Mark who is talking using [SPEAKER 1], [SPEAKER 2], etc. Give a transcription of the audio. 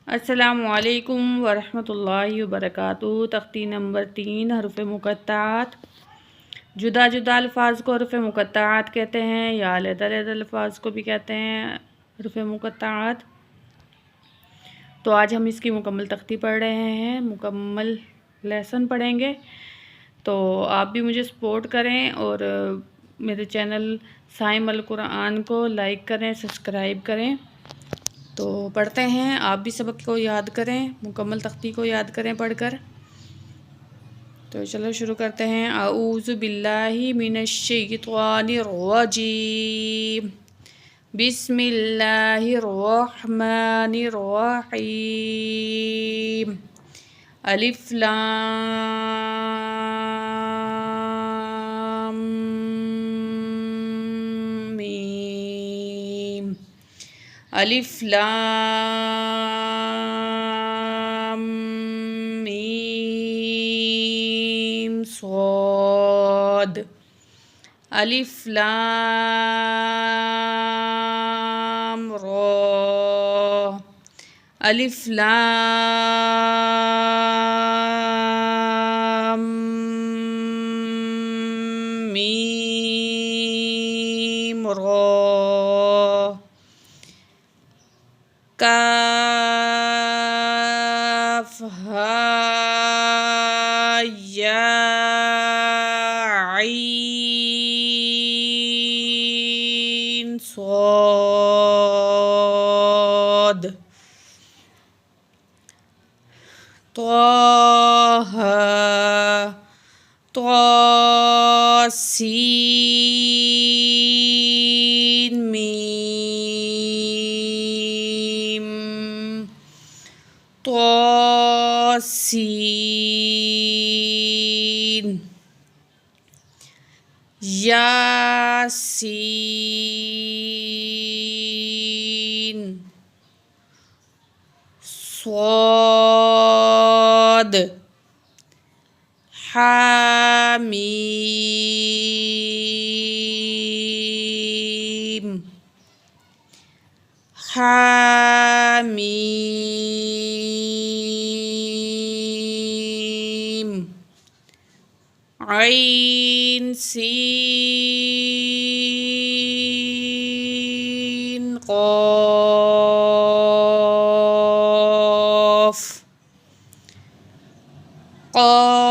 [SPEAKER 1] अस्सलामुअलैकुम वरहमतुल्लाहि वबरकातुहू। तख्ती नंबर 3 हरुफ़ मुक़त्तात। जुदा जुदा अल्फाज को हरुफ़ मुक़त्तात कहते हैं या अलग-अलग अल्फाज को भी कहते हैं हरुफ़ मुक़त्तात। तो आज हम इसकी मुकम्मल तख्ती पढ़ रहे हैं, मुकम्मल लेसन पढ़ेंगे। तो आप भी मुझे सपोर्ट करें और मेरे चैनल साइम अल कुरान को लाइक करें, सब्सक्राइब करें। तो पढ़ते हैं, आप भी सबक को याद करें, मुकम्मल तख्ती को याद करें पढ़कर। तो चलो शुरू करते हैं। आऊज़ु बिल्लाहि मिनश्शैतानिर रजीम, बिस्मिल्लाहिर रहमानिर रहीम। अलिफ लाम मीम, अलिफ लाम मीम सॉद, अलिफ लाम रा, अलिफ लाम मीम रा, काफ हा या आइन सॉद, ताहा तासीन मीम, तासीन, यासीन, स्वाद, हामीम, हामीम, ऐन सीन क़ाफ, क़ाफ